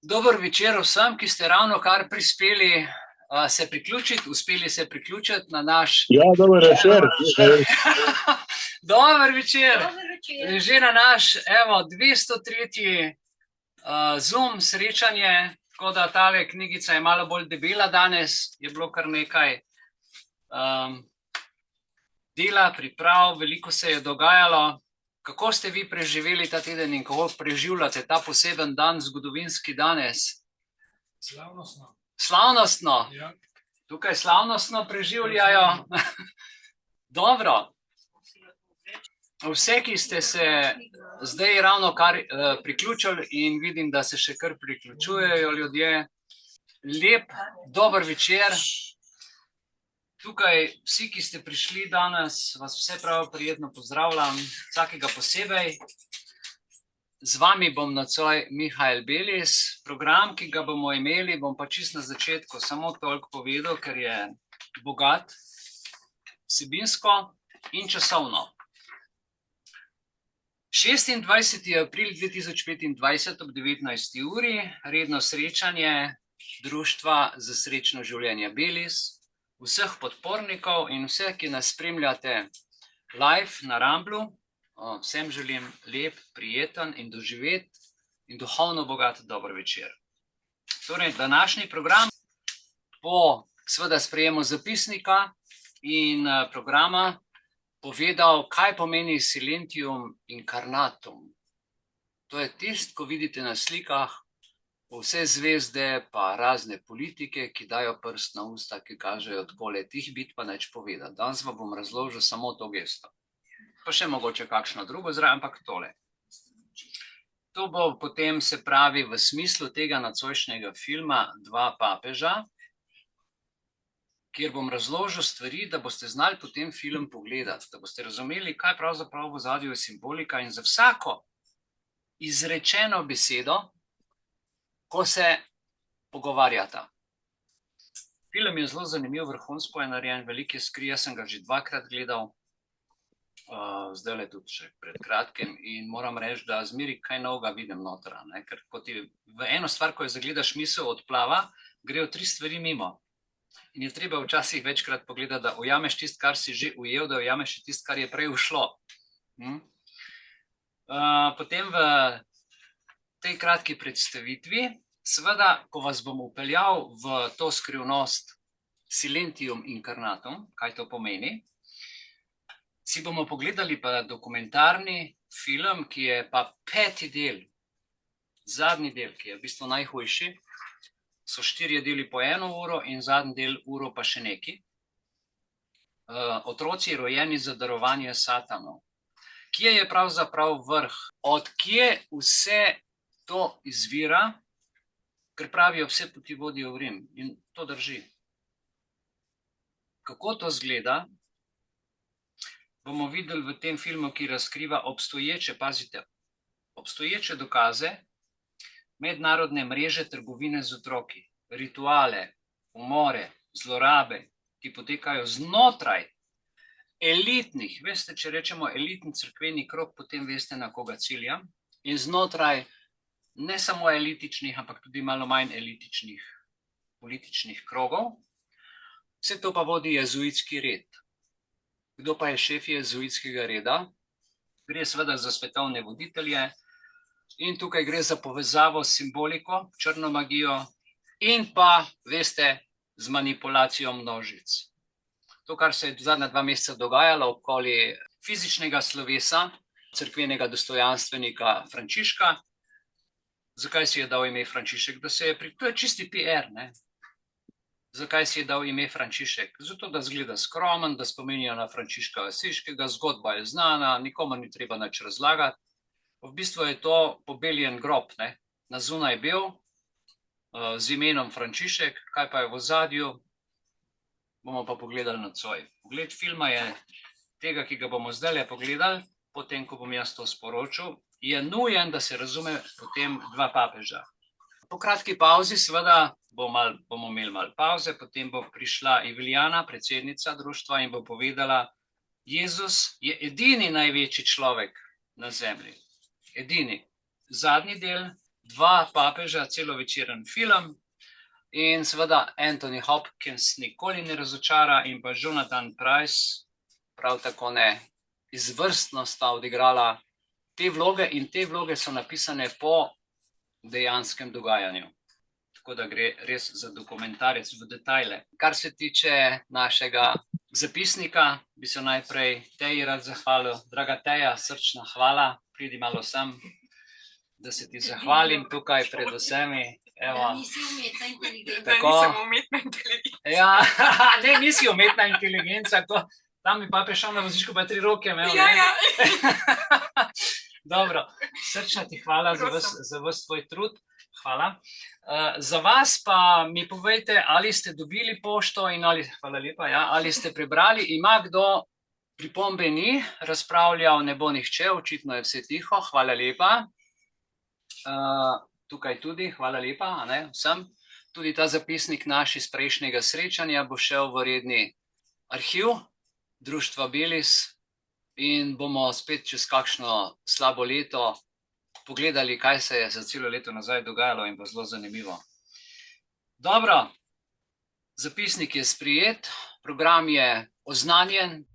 Dober večer vsem, ki ste ravno kar prispeli uspeli se priključiti na naš... Ja, dober večer. Dober večer. Dober večer. Že na naš, 203. Zoom srečanje, tako da tale knjigica je malo bolj debela danes, je bilo kar nekaj dela, priprav, veliko se je dogajalo. Kako ste vi preživeli ta teden in kako preživljate ta poseben dan, zgodovinski danes? Slavnostno. Slavnostno? Ja. Tukaj slavnostno preživljajo. Dobro. Vse, ki ste se zdaj ravno kar priključili in vidim, da se še kar priključujejo ljudje. Lep, dober večer. Tukaj vsi, ki ste prišli danes, vas vse prav prijetno pozdravljam, vsakega posebej. Z vami bom nocoj Mihajl Belis. Program, ki ga bomo imeli, bom pa čisto na začetku samo toliko povedal, ker je bogat vsebinsko in časovno. 26. april 2025 ob 19. uri, redno srečanje Društva za srečno življenje Belis, vseh podpornikov in vse, ki nas spremljate live na Ramblu. Vsem želim lep, prijeten in doživet in duhovno bogat dober večer. Torej, današnji program po seveda sprejemu zapisnika in programa povedal, kaj pomeni silentium incarnatum. To je tisto, ko vidite na slikah, vse zvezde pa razne politike, ki dajo prst na usta, ki kažejo takole, tih bit pa neč povedati. Danes vam bom razložil samo to gesto. Pa še mogoče kakšno drugo zraven, ampak tole. To bo potem, se pravi, v smislu tega nocojšnjega filma Dva papeža, kjer bom razložil stvari, da boste znali potem film pogledati, da boste razumeli, kaj pravzaprav v ozadju je simbolika in za vsako izrečeno besedo, ko se pogovarjata. Film je zelo zanimiv, vrhunsko je narejen, velike skri, jaz sem ga že dvakrat gledal, zdaj le tudi še pred kratkim in moram reči, da zmeri kaj novega vidim notra, ker ko ti v eno stvar, ko jo zagledaš, misel odplava, grejo tri stvari mimo. In je treba včasih večkrat pogledati, da ujameš tisto, kar si že ujel, da ujameš tisto, kar je prej ušlo. Potem v tej kratki predstavitvi, seveda, ko vas bom upeljal v to skrivnost silentium incarnatum, kaj to pomeni, si bomo pogledali pa dokumentarni film, ki je pa 5. del, zadnji del, ki je v bistvu najhujši, so 4 deli po 1 uro in zadnji del uro pa še neki. Otroci rojeni za darovanje satanu. Kje je pravzaprav vrh? Od kje vse to izvira, ker pravijo, vse poti vodijo v Rim in to drži. Kako to zgleda, bomo videli v tem filmu, ki razkriva obstoječe, pazite, obstoječe dokaze mednarodne mreže trgovine z otroki, rituale, umore, zlorabe, ki potekajo znotraj elitnih, veste, če rečemo elitni cerkveni krog, potem veste, na koga ciljam, in znotraj ne samo elitičnih, ampak tudi malo manj elitičnih političnih krogov. Vse to pa vodi jezuitski red. Kdo pa je šef jezuitskega reda? Gre seveda za svetovne voditelje in tukaj gre za povezavo s simboliko, črno magijo in pa, veste, z manipulacijo množic. To, kar se je zadnja 2 meseca dogajalo okoli fizičnega slovesa cerkvenega dostojanstvenika Frančiška. Zakaj si je dal ime Frančišek? To je čisti PR, ne? Zakaj si je dal ime Frančišek? Zato, da zgleda skromen, da spominja na Frančiška Asiškega, zgodba je znana, nikomu ni treba nič razlagati. V bistvu je to pobeljen grob, ne? Na zunaj bel, z imenom Frančišek, kaj pa je v ozadju, bomo pa pogledali nocoj. Pogled filma je tega, ki ga bomo zdajle pogledali, potem, ko bom jaz to sporočil, je nujen, da se razume potem Dva papeža. Po kratki pauzi, seveda, bomo imeli malo pauze, potem bo prišla Iviljana, predsednica društva, in bo povedala, Jezus je edini največji človek na zemlji. Edini. Zadnji del 2 papeža, celovečeren film. In seveda Anthony Hopkins nikoli ne razočara in pa Jonathan Pryce prav tako ne. Izvrstno sta odigrala te vloge in te vloge so napisane po dejanskem dogajanju. Tako da gre res za dokumentarec v detajle. Kar se tiče našega zapisnika, bi se najprej Teji rad zahvalil. Draga Teja, srčna hvala, pridi malo sem, da se ti zahvalim tukaj pred vsemi. Da nisi umetna inteligenca. Tako. Da nisem umetna inteligenca. Ja, ne, nisi umetna inteligenca, tam bi pa prišel na vozičku pa 3 roke imel. Ja. Dobro, srčna ti hvala za ves tvoj trud. Hvala. Za vas pa mi povejte, ali ste dobili pošto in hvala lepa, ja, ali ste prebrali, ima kdo pripombe ni, razpravljal ne bo nihče, očitno je vse tiho, hvala lepa. Tukaj tudi, hvala lepa, vsem. Tudi ta zapisnik naš iz prejšnjega srečanja bo šel v redni arhiv Društva Belis in bomo spet čez kakšno slabo leto pogledali, kaj se je za celo leto nazaj dogajalo in bo zelo zanimivo. Dobro, zapisnik je sprejet, program je oznanjen,